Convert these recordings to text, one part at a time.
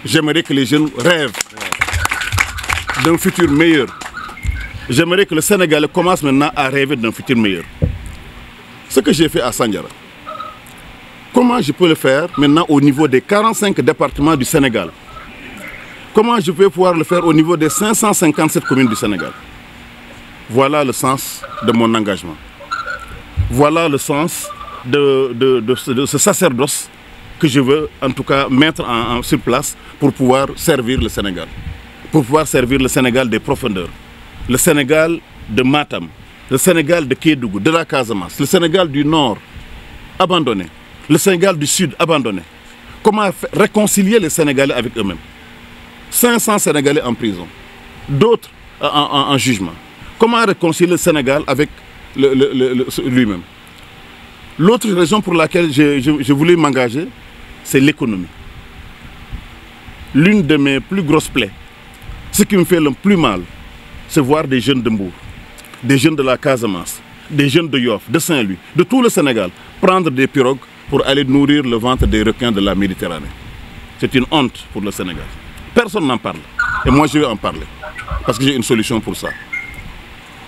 J'aimerais que les jeunes rêvent d'un futur meilleur. J'aimerais que le Sénégal commence maintenant à rêver d'un futur meilleur. Ce que j'ai fait à Sandiara, comment je peux le faire maintenant au niveau des 45 départements du Sénégal? Comment je vais pouvoir le faire au niveau des 557 communes du Sénégal? Voilà le sens de mon engagement. Voilà le sens de ce sacerdoce que je veux en tout cas mettre sur place pour pouvoir servir le Sénégal. Pour pouvoir servir le Sénégal des profondeurs. Le Sénégal de Matam, le Sénégal de Kédougou, de la Casamance, le Sénégal du Nord abandonné, le Sénégal du Sud abandonné. Comment réconcilier les Sénégalais avec eux-mêmes? 500 Sénégalais en prison, d'autres en jugement. Comment réconcilier le Sénégal avec lui-même? L'autre raison pour laquelle je voulais m'engager, c'est l'économie. L'une de mes plus grosses plaies, ce qui me fait le plus mal, c'est voir des jeunes de Mbour, des jeunes de la Casamance, des jeunes de Yoff, de Saint-Louis, de tout le Sénégal, prendre des pirogues pour aller nourrir le ventre des requins de la Méditerranée. C'est une honte pour le Sénégal. Personne n'en parle. Et moi, je vais en parler. Parce que j'ai une solution pour ça.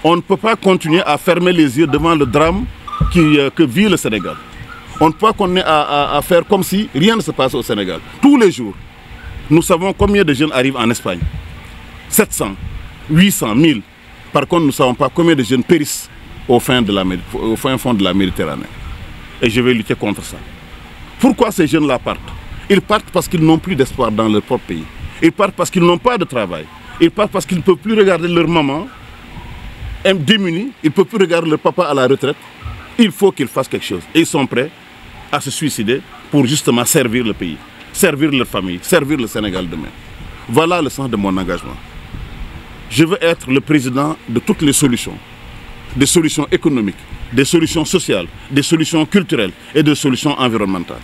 On ne peut pas continuer à fermer les yeux devant le drame que vit le Sénégal. On ne peut pas continuer à faire comme si rien ne se passe au Sénégal. Tous les jours, nous savons combien de jeunes arrivent en Espagne. 700, 800, 1000. Par contre, nous ne savons pas combien de jeunes périssent au fin fond de la Méditerranée. Et je vais lutter contre ça. Pourquoi ces jeunes-là partent? Ils partent parce qu'ils n'ont plus d'espoir dans leur propre pays. Ils partent parce qu'ils n'ont pas de travail. Ils partent parce qu'ils ne peuvent plus regarder leur maman démunie. Ils ne peuvent plus regarder leur papa à la retraite. Il faut qu'ils fassent quelque chose. Et ils sont prêts à se suicider pour justement servir le pays, servir leur famille, servir le Sénégal demain. Voilà le sens de mon engagement. Je veux être le président de toutes les solutions. Des solutions économiques, des solutions sociales, des solutions culturelles et des solutions environnementales.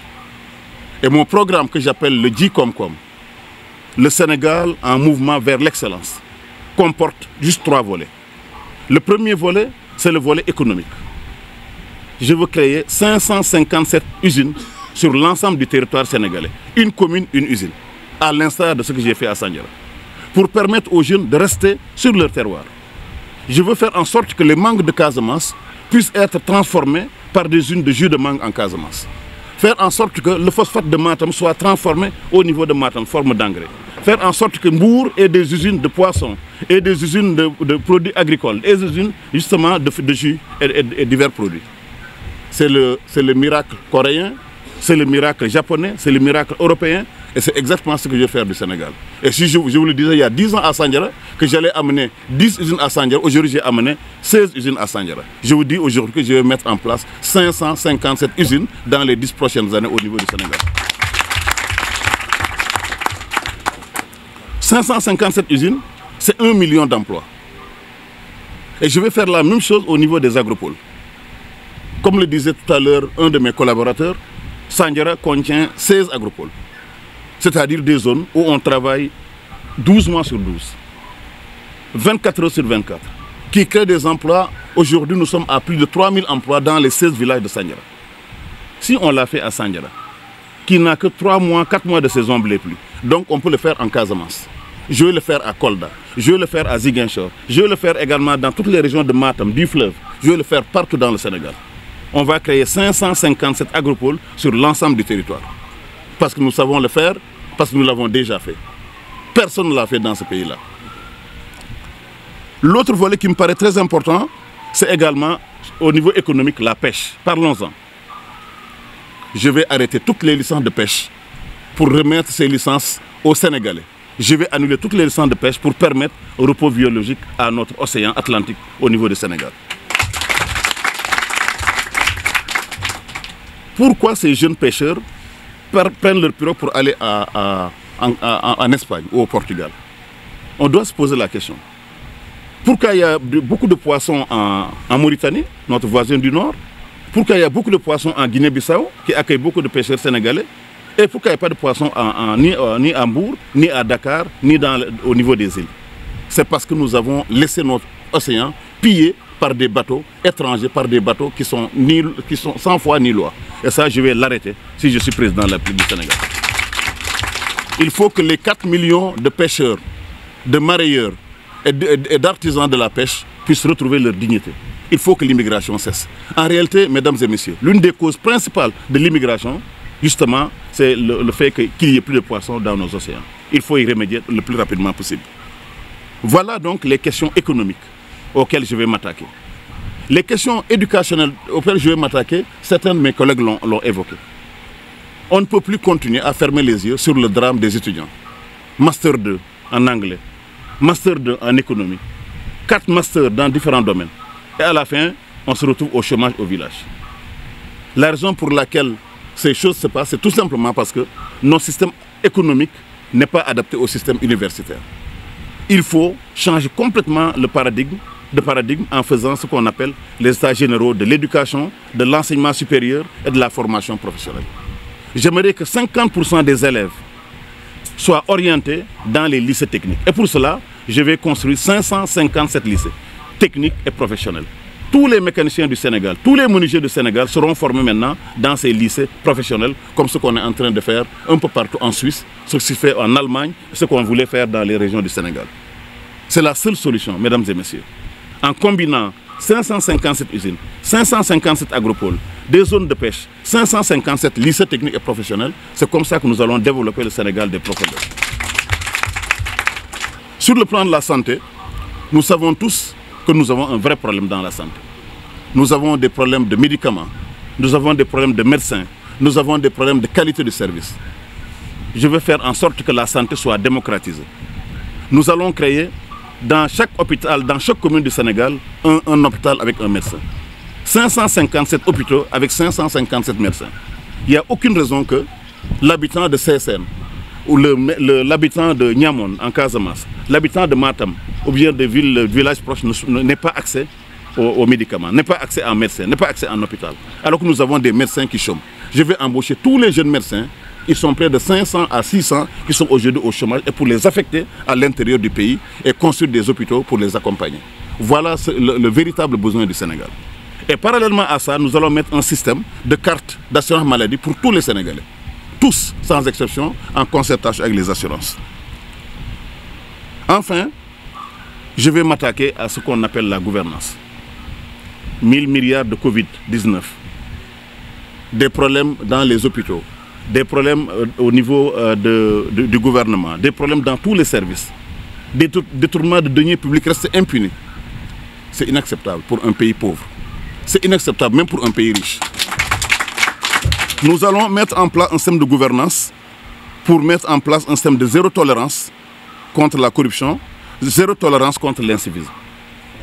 Et mon programme que j'appelle le Djicomcom, le Sénégal en mouvement vers l'excellence, comporte juste 3 volets. Le premier volet, c'est le volet économique. Je veux créer 557 usines sur l'ensemble du territoire sénégalais. Une commune, une usine, à l'instar de ce que j'ai fait à Sandiara, pour permettre aux jeunes de rester sur leur terroir. Je veux faire en sorte que les mangues de Casamance puissent être transformés par des usines de jus de mangue en Casamance. Faire en sorte que le phosphate de Matam soit transformé au niveau de Matam, forme d'engrais. Faire en sorte que Mbour ait des usines de poissons et des usines de produits agricoles, des usines justement de jus et divers produits. C'est le miracle coréen, c'est le miracle japonais, c'est le miracle européen. Et c'est exactement ce que je vais faire du Sénégal. Et si je vous le disais il y a 10 ans à Sandiara, que j'allais amener 10 usines à Sandiara, aujourd'hui j'ai amené 16 usines à Sandiara. Je vous dis aujourd'hui que je vais mettre en place 557 usines dans les 10 prochaines années au niveau du Sénégal. 557 usines, c'est 1 million d'emplois. Et je vais faire la même chose au niveau des agropoles. Comme le disait tout à l'heure un de mes collaborateurs, Sandiara contient 16 agropoles. C'est-à-dire des zones où on travaille 12 mois sur 12, 24 heures sur 24, qui créent des emplois. Aujourd'hui, nous sommes à plus de 3000 emplois dans les 16 villages de Sandiara. Si on l'a fait à Sandiara, qui n'a que 3 mois, 4 mois de saison blé pluie, donc on peut le faire en Casamance. Je vais le faire à Kolda, je vais le faire à Ziguinchor, je vais le faire également dans toutes les régions de Matam, du fleuve, je vais le faire partout dans le Sénégal. On va créer 557 agropoles sur l'ensemble du territoire. Parce que nous savons le faire, parce que nous l'avons déjà fait. Personne ne l'a fait dans ce pays-là. L'autre volet qui me paraît très important, c'est également au niveau économique, la pêche. Parlons-en. Je vais arrêter toutes les licences de pêche pour remettre ces licences aux Sénégalais. Je vais annuler toutes les licences de pêche pour permettre au repos biologique à notre océan Atlantique au niveau du Sénégal. Pourquoi ces jeunes pêcheurs prennent leur pirogue pour aller en Espagne ou au Portugal? On doit se poser la question. Pourquoi il y a beaucoup de poissons en Mauritanie, notre voisin du Nord? Pourquoi il y a beaucoup de poissons en Guinée-Bissau, qui accueille beaucoup de pêcheurs sénégalais? Et pourquoi il n'y a pas de poissons ni à Mbour, ni à Dakar, ni au niveau des îles? C'est parce que nous avons laissé notre océan pillé par des bateaux étrangers, par des bateaux qui sont sans foi ni loi. Et ça, je vais l'arrêter si je suis président de la République du Sénégal. Il faut que les 4 millions de pêcheurs, de marailleurs et d'artisans de la pêche puissent retrouver leur dignité. Il faut que l'immigration cesse. En réalité, mesdames et messieurs, l'une des causes principales de l'immigration, justement, c'est le fait qu'il n'y ait plus de poissons dans nos océans. Il faut y remédier le plus rapidement possible. Voilà donc les questions économiques auxquelles je vais m'attaquer. Les questions éducationnelles auxquelles je vais m'attaquer, certains de mes collègues l'ont évoqué. On ne peut plus continuer à fermer les yeux sur le drame des étudiants. Master 2 en anglais, Master 2 en économie, 4 masters dans différents domaines. Et à la fin, on se retrouve au chômage au village. La raison pour laquelle ces choses se passent, c'est tout simplement parce que notre système économique n'est pas adapté au système universitaire. Il faut changer complètement le paradigme en faisant ce qu'on appelle les états généraux de l'éducation, de l'enseignement supérieur et de la formation professionnelle. J'aimerais que 50% des élèves soient orientés dans les lycées techniques. Et pour cela, je vais construire 557 lycées techniques et professionnels. Tous les mécaniciens du Sénégal, tous les menuisiers du Sénégal seront formés maintenant dans ces lycées professionnels, comme ce qu'on est en train de faire un peu partout en Suisse, ce qui se fait en Allemagne, ce qu'on voulait faire dans les régions du Sénégal. C'est la seule solution, mesdames et messieurs. En combinant 557 usines, 557 agropoles, des zones de pêche, 557 lycées techniques et professionnels, c'est comme ça que nous allons développer le Sénégal des profondeurs. Sur le plan de la santé, nous savons tous que nous avons un vrai problème dans la santé. Nous avons des problèmes de médicaments, nous avons des problèmes de médecins, nous avons des problèmes de qualité de service. Je veux faire en sorte que la santé soit démocratisée. Nous allons créer dans chaque hôpital, dans chaque commune du Sénégal, un hôpital avec un médecin. 557 hôpitaux avec 557 médecins. Il n'y a aucune raison que l'habitant de CSN ou l'habitant de Niamon en Casamance, l'habitant de Matam ou bien des villages proches n'ait pas accès aux médicaments, n'ait pas accès à un médecin, n'ait pas accès à un hôpital. Alors que nous avons des médecins qui chôment. Je vais embaucher tous les jeunes médecins. Ils sont près de 500 à 600 qui sont aujourd'hui au chômage et pour les affecter à l'intérieur du pays et construire des hôpitaux pour les accompagner. Voilà le véritable besoin du Sénégal. Et parallèlement à ça, nous allons mettre un système de carte d'assurance maladie pour tous les Sénégalais. Tous, sans exception, en concertation avec les assurances. Enfin, je vais m'attaquer à ce qu'on appelle la gouvernance. 1000 milliards de Covid-19, des problèmes dans les hôpitaux, des problèmes au niveau du gouvernement, des problèmes dans tous les services, des détournements de deniers publics restent impunis. C'est inacceptable pour un pays pauvre. C'est inacceptable même pour un pays riche. Nous allons mettre en place un système de gouvernance pour mettre en place un système de zéro tolérance contre la corruption, zéro tolérance contre l'incivisme.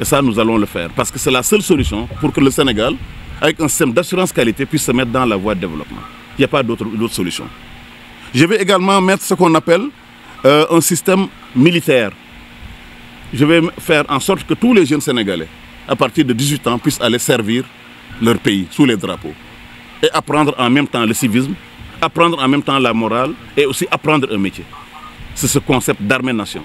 Et ça, nous allons le faire parce que c'est la seule solution pour que le Sénégal, avec un système d'assurance qualité, puisse se mettre dans la voie de développement. Il n'y a pas d'autre solution. Je vais également mettre ce qu'on appelle un système militaire. Je vais faire en sorte que tous les jeunes Sénégalais, à partir de 18 ans, puissent aller servir leur pays sous les drapeaux. Et apprendre en même temps le civisme, apprendre en même temps la morale et aussi apprendre un métier. C'est ce concept d'armée-nation.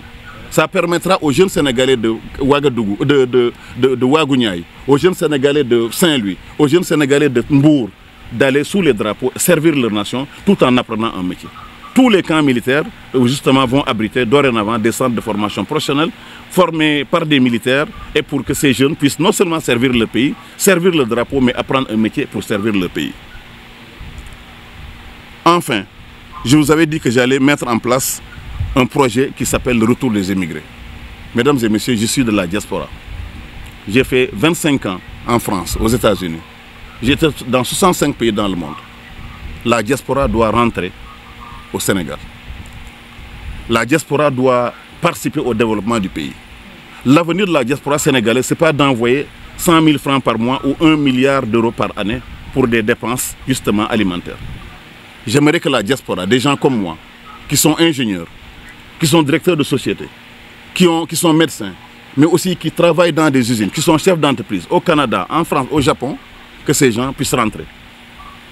Ça permettra aux jeunes Sénégalais de Ouagadougou, de Ouagouniaï, aux jeunes Sénégalais de Saint-Louis, aux jeunes Sénégalais de Mbour, d'aller sous les drapeaux, servir leur nation tout en apprenant un métier. Tous les camps militaires, justement, vont abriter dorénavant des centres de formation professionnelle formés par des militaires et pour que ces jeunes puissent non seulement servir le pays, servir le drapeau, mais apprendre un métier pour servir le pays. Enfin, je vous avais dit que j'allais mettre en place un projet qui s'appelle le retour des émigrés. Mesdames et messieurs, je suis de la diaspora. J'ai fait 25 ans en France, aux États-Unis. J'étais dans 65 pays dans le monde. La diaspora doit rentrer au Sénégal. La diaspora doit participer au développement du pays. L'avenir de la diaspora sénégalaise, ce n'est pas d'envoyer 100 000 francs par mois ou 1 milliard d'euros par année pour des dépenses justement alimentaires. J'aimerais que la diaspora, des gens comme moi, qui sont ingénieurs, qui sont directeurs de société, qui sont médecins, mais aussi qui travaillent dans des usines, qui sont chefs d'entreprise au Canada, en France, au Japon, que ces gens puissent rentrer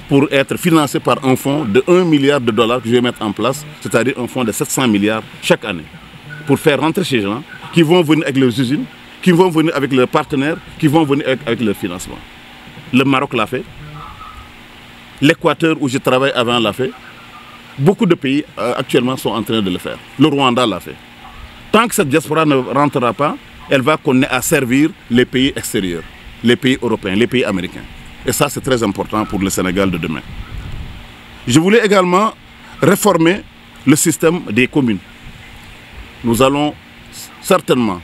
pour être financés par un fonds de 1 milliard de dollars que je vais mettre en place, c'est-à-dire un fonds de 700 milliards chaque année, pour faire rentrer ces gens qui vont venir avec leurs usines, qui vont venir avec leurs partenaires, qui vont venir avec leur financement. Le Maroc l'a fait, l'Équateur où je travaille avant l'a fait, Beaucoup de pays actuellement sont en train de le faire. Le Rwanda l'a fait. Tant que cette diaspora ne rentrera pas, elle va continuer à servir les pays extérieurs, les pays européens, les pays américains. Et ça, c'est très important pour le Sénégal de demain. Je voulais également réformer le système des communes. Nous allons certainement,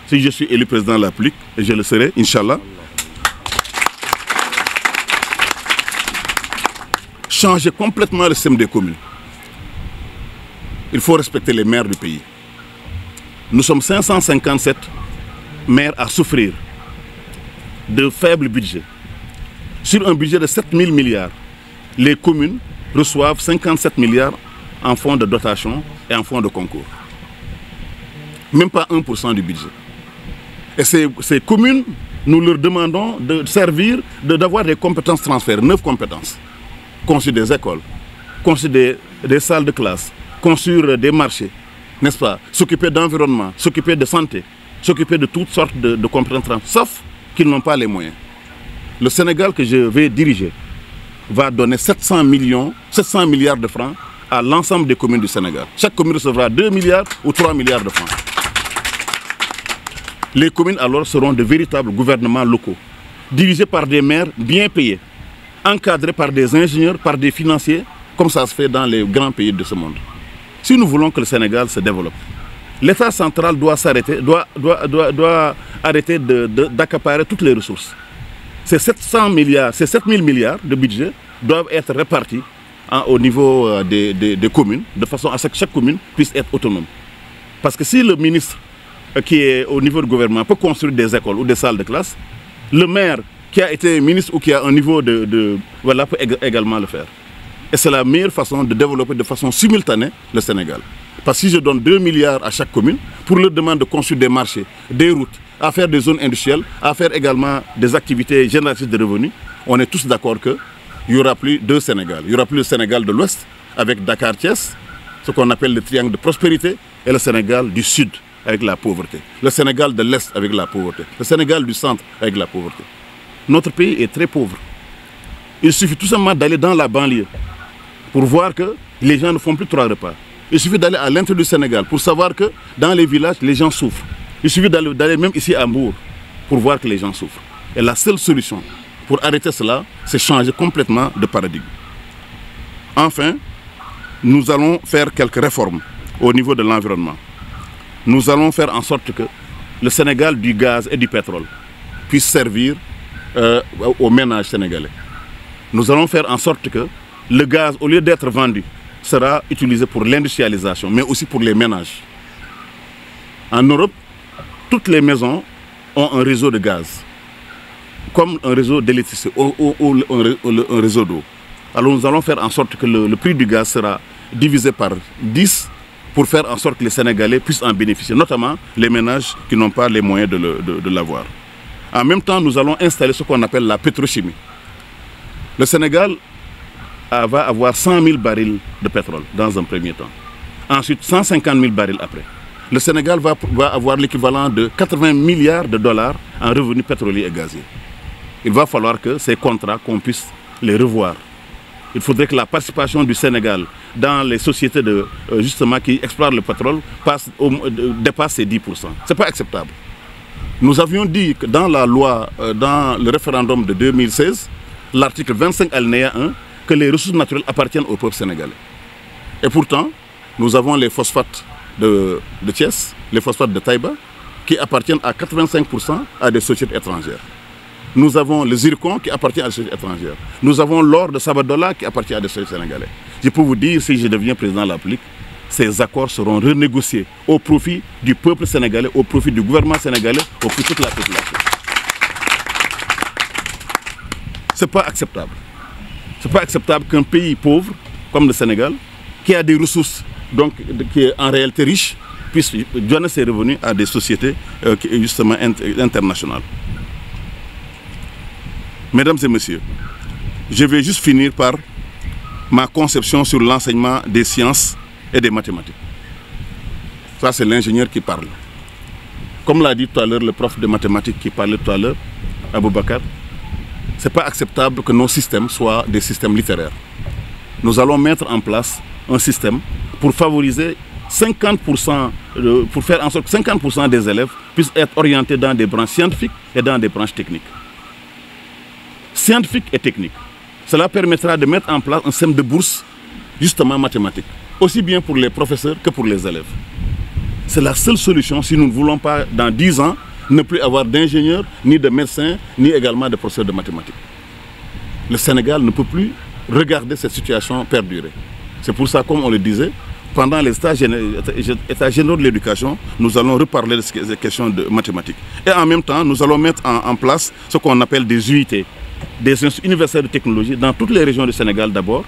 si je suis élu président de la République, et je le serai, Inch'Allah, changer complètement le système des communes. Il faut respecter les maires du pays. Nous sommes 557 maires à souffrir de faibles budgets. Sur un budget de 7 000 milliards, les communes reçoivent 57 milliards en fonds de dotation et en fonds de concours. Même pas 1% du budget. Et ces communes, nous leur demandons de servir, d'avoir des compétences transférées, 9 compétences. Construire des écoles, construire des salles de classe, construire des marchés, n'est-ce pas? S'occuper d'environnement, s'occuper de santé, s'occuper de toutes sortes de compétences, sauf qu'ils n'ont pas les moyens. Le Sénégal que je vais diriger va donner 700 milliards de francs à l'ensemble des communes du Sénégal. Chaque commune recevra 2 milliards ou 3 milliards de francs. Les communes alors seront de véritables gouvernements locaux, dirigés par des maires bien payés, encadrés par des ingénieurs, par des financiers, comme ça se fait dans les grands pays de ce monde. Si nous voulons que le Sénégal se développe, l'État central doit arrêter d'accaparer toutes les ressources. Ces 700 milliards, ces 7 000 milliards de budget doivent être répartis au niveau des communes, de façon à ce que chaque commune puisse être autonome. Parce que si le ministre qui est au niveau du gouvernement peut construire des écoles ou des salles de classe, le maire qui a été ministre ou qui a un niveau voilà, peut également le faire. Et c'est la meilleure façon de développer de façon simultanée le Sénégal. Parce que si je donne 2 milliards à chaque commune, pour leur demander de construire des marchés, des routes, à faire des zones industrielles, à faire également des activités génératrices de revenus, on est tous d'accord qu'il n'y aura plus deux Sénégal. Il n'y aura plus le Sénégal de l'Ouest, avec Dakar-Thiès, ce qu'on appelle le triangle de prospérité, et le Sénégal du Sud, avec la pauvreté. Le Sénégal de l'Est, avec la pauvreté. Le Sénégal du Centre, avec la pauvreté. Notre pays est très pauvre. Il suffit tout simplement d'aller dans la banlieue pour voir que les gens ne font plus 3 repas. Il suffit d'aller à l'intérieur du Sénégal pour savoir que dans les villages, les gens souffrent. Il suffit d'aller même ici à Mbour pour voir que les gens souffrent. Et la seule solution pour arrêter cela, c'est changer complètement de paradigme. Enfin, nous allons faire quelques réformes au niveau de l'environnement. Nous allons faire en sorte que le Sénégal du gaz et du pétrole puisse servir aux ménages sénégalais. Nous allons faire en sorte que le gaz, au lieu d'être vendu, sera utilisé pour l'industrialisation, mais aussi pour les ménages. En Europe, toutes les maisons ont un réseau de gaz, comme un réseau d'électricité ou un réseau d'eau. Alors nous allons faire en sorte que le prix du gaz sera divisé par 10 pour faire en sorte que les Sénégalais puissent en bénéficier, notamment les ménages qui n'ont pas les moyens de l'avoir. En même temps, nous allons installer ce qu'on appelle la pétrochimie. Le Sénégal va avoir 100 000 barils de pétrole dans un premier temps. Ensuite, 150 000 barils après. Le Sénégal va avoir l'équivalent de 80 milliards de dollars en revenus pétroliers et gaziers. Il va falloir que ces contrats, qu'on puisse les revoir. Il faudrait que la participation du Sénégal dans les sociétés justement qui exploitent le pétrole dépasse ces 10%. Ce n'est pas acceptable. Nous avions dit que dans la loi, dans le référendum de 2016, l'article 25 alinéa 1, que les ressources naturelles appartiennent au peuple sénégalais. Et pourtant, nous avons les phosphates de Thiès, les phosphates de Taïba, qui appartiennent à 85% à des sociétés étrangères. Nous avons le zircon qui appartient à des sociétés étrangères. Nous avons l'or de Sabadola qui appartient à des sociétés sénégalais. Je peux vous dire, si je deviens président de la République, ces accords seront renégociés au profit du peuple sénégalais, au profit du gouvernement sénégalais, au profit de toute la population. Ce n'est pas acceptable. Ce n'est pas acceptable qu'un pays pauvre, comme le Sénégal, qui a des ressources, donc qui est en réalité riche, puisse donner ses revenus à des sociétés justement internationales. Mesdames et messieurs, je vais juste finir par ma conception sur l'enseignement des sciences et des mathématiques. Ça, c'est l'ingénieur qui parle. Comme l'a dit tout à l'heure le prof de mathématiques qui parlait tout à l'heure, Aboubakar, ce n'est pas acceptable que nos systèmes soient des systèmes littéraires. Nous allons mettre en place un système pour favoriser 50%, pour faire en sorte que 50% des élèves puissent être orientés dans des branches scientifiques et dans des branches techniques. Scientifiques et techniques. Cela permettra de mettre en place un système de bourse justement mathématique, aussi bien pour les professeurs que pour les élèves. C'est la seule solution si nous ne voulons pas, dans 10 ans, ne plus avoir d'ingénieurs, ni de médecins, ni également de professeurs de mathématiques. Le Sénégal ne peut plus regarder cette situation perdurer. C'est pour ça, comme on le disait, pendant les états généraux de l'éducation, nous allons reparler de ces questions de mathématiques. Et en même temps, nous allons mettre en place ce qu'on appelle des UIT, des instituts universels de technologie, dans toutes les régions du Sénégal d'abord,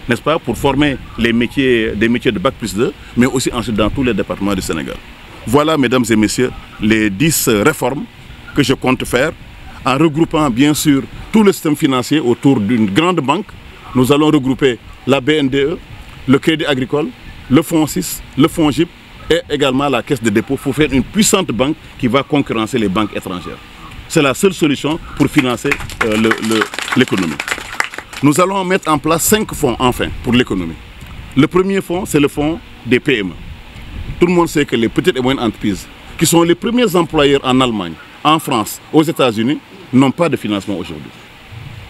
n'est-ce pas, pour former des métiers de Bac+2, mais aussi ensuite dans tous les départements du Sénégal. Voilà, mesdames et messieurs, les 10 réformes que je compte faire, en regroupant bien sûr tout le système financier autour d'une grande banque. Nous allons regrouper la BNDE, le Crédit Agricole, le Fonds 6, le Fonds GIP et également la Caisse de dépôt pour faire une puissante banque qui va concurrencer les banques étrangères. C'est la seule solution pour financer l'économie. Nous allons mettre en place 5 fonds enfin pour l'économie. Le premier fonds, c'est le fonds des PME. Tout le monde sait que les petites et moyennes entreprises, qui sont les premiers employeurs en Allemagne, en France, aux États-Unis, n'ont pas de financement aujourd'hui.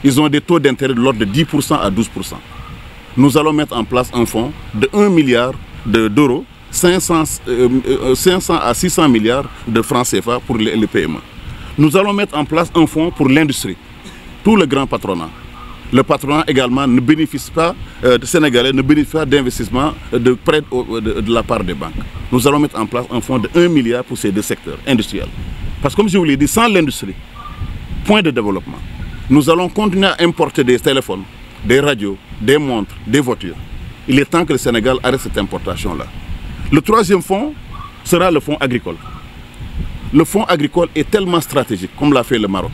Ils ont des taux d'intérêt de l'ordre de 10% à 12%. Nous allons mettre en place un fonds de 1 milliard d'euros, 500 à 600 milliards de francs CFA pour les PME. Nous allons mettre en place un fonds pour l'industrie, tout le grand patronat. Le patronat également ne bénéficie pas, Sénégalais ne bénéficie pas d'investissement de prêt de la part des banques. Nous allons mettre en place un fonds de 1 milliard pour ces deux secteurs industriels. Parce que comme je vous l'ai dit, sans l'industrie, point de développement, nous allons continuer à importer des téléphones, des radios, des montres, des voitures. Il est temps que le Sénégal arrête cette importation-là. Le troisième fonds sera le fonds agricole. Le fonds agricole est tellement stratégique, comme l'a fait le Maroc.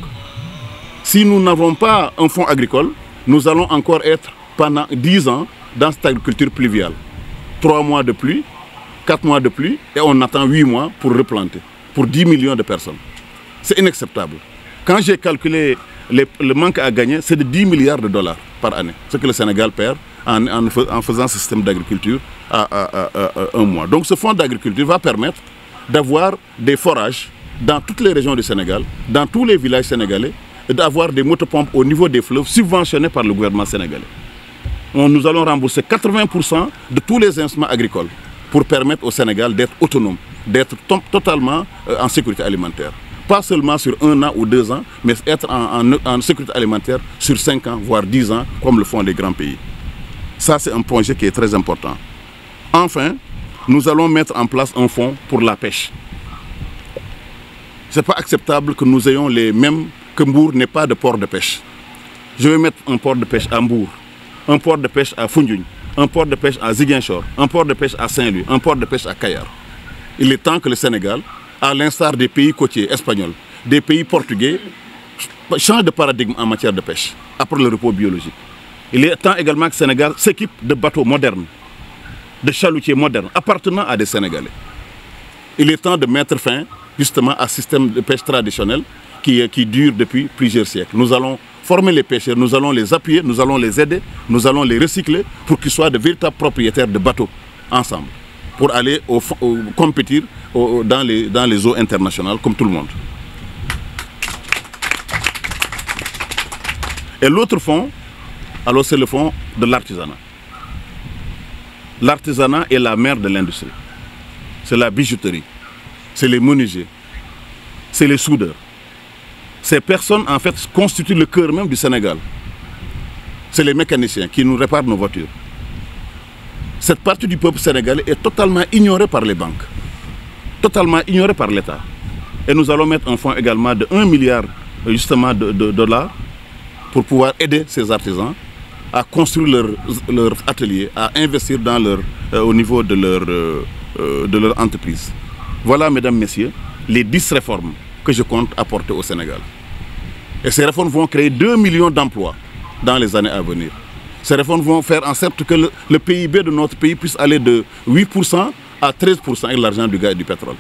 Si nous n'avons pas un fonds agricole, nous allons encore être pendant 10 ans dans cette agriculture pluviale. 3 mois de pluie, 4 mois de pluie et on attend 8 mois pour replanter, pour 10 millions de personnes. C'est inacceptable. Quand j'ai calculé le manque à gagner, c'est de 10 milliards de dollars par année, ce que le Sénégal perd en faisant ce système d'agriculture à 1 mois. Donc ce fonds d'agriculture va permettre d'avoir des forages dans toutes les régions du Sénégal, dans tous les villages sénégalais, et d'avoir des motopompes au niveau des fleuves subventionnés par le gouvernement sénégalais. Nous allons rembourser 80% de tous les instruments agricoles pour permettre au Sénégal d'être autonome, d'être totalement en sécurité alimentaire. Pas seulement sur 1 an ou 2 ans, mais être en sécurité alimentaire sur 5 ans, voire 10 ans, comme le font les grands pays. Ça, c'est un projet qui est très important. Enfin, nous allons mettre en place un fonds pour la pêche. Ce n'est pas acceptable que nous ayons les mêmes, que Mbour n'ait pas de port de pêche. Je vais mettre un port de pêche à Mbour, un port de pêche à Foundiougne, un port de pêche à Ziguinchor, un port de pêche à Saint-Louis, un port de pêche à Kayar. Il est temps que le Sénégal, à l'instar des pays côtiers espagnols, des pays portugais, change de paradigme en matière de pêche, après le repos biologique. Il est temps également que le Sénégal s'équipe de bateaux modernes, de chalutiers modernes, appartenant à des Sénégalais. Il est temps de mettre fin justement à un système de pêche traditionnel qui dure depuis plusieurs siècles. Nous allons former les pêcheurs, nous allons les appuyer, nous allons les aider, nous allons les recycler pour qu'ils soient de véritables propriétaires de bateaux ensemble, pour aller compétir dans les eaux internationales comme tout le monde. Et l'autre fonds, alors c'est le fonds de l'artisanat. L'artisanat est la mère de l'industrie. C'est la bijouterie, c'est les menuisiers, c'est les soudeurs. Ces personnes, en fait, constituent le cœur même du Sénégal. C'est les mécaniciens qui nous réparent nos voitures. Cette partie du peuple sénégalais est totalement ignorée par les banques, totalement ignorée par l'État. Et nous allons mettre un fonds également de 1 milliard justement de dollars pour pouvoir aider ces artisans à construire leur atelier, à investir dans au niveau de leur entreprise. Voilà, mesdames, messieurs, les 10 réformes que je compte apporter au Sénégal. Et ces réformes vont créer 2 millions d'emplois dans les années à venir. Ces réformes vont faire en sorte que le PIB de notre pays puisse aller de 8% à 13% avec l'argent du gaz et du pétrole.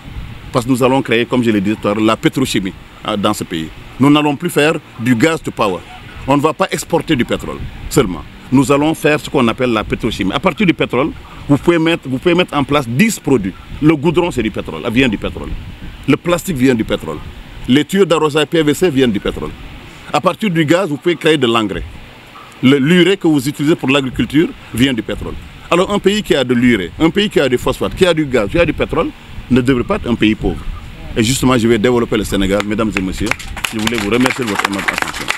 Parce que nous allons créer, comme je l'ai dit tout à l'heure, la pétrochimie dans ce pays. Nous n'allons plus faire du gaz to power. On ne va pas exporter du pétrole seulement. nous allons faire ce qu'on appelle la pétrochimie. À partir du pétrole, vous pouvez mettre en place 10 produits. Le goudron, c'est du pétrole, vient du pétrole. Le plastique vient du pétrole. Les tuyaux d'arrosage PVC viennent du pétrole. À partir du gaz, vous pouvez créer de l'engrais. L'urée que vous utilisez pour l'agriculture vient du pétrole. Alors un pays qui a de l'urée, un pays qui a du phosphate, qui a du gaz, qui a du pétrole, ne devrait pas être un pays pauvre. Et justement, je vais développer le Sénégal. Mesdames et messieurs, je voulais vous remercier de votre attention.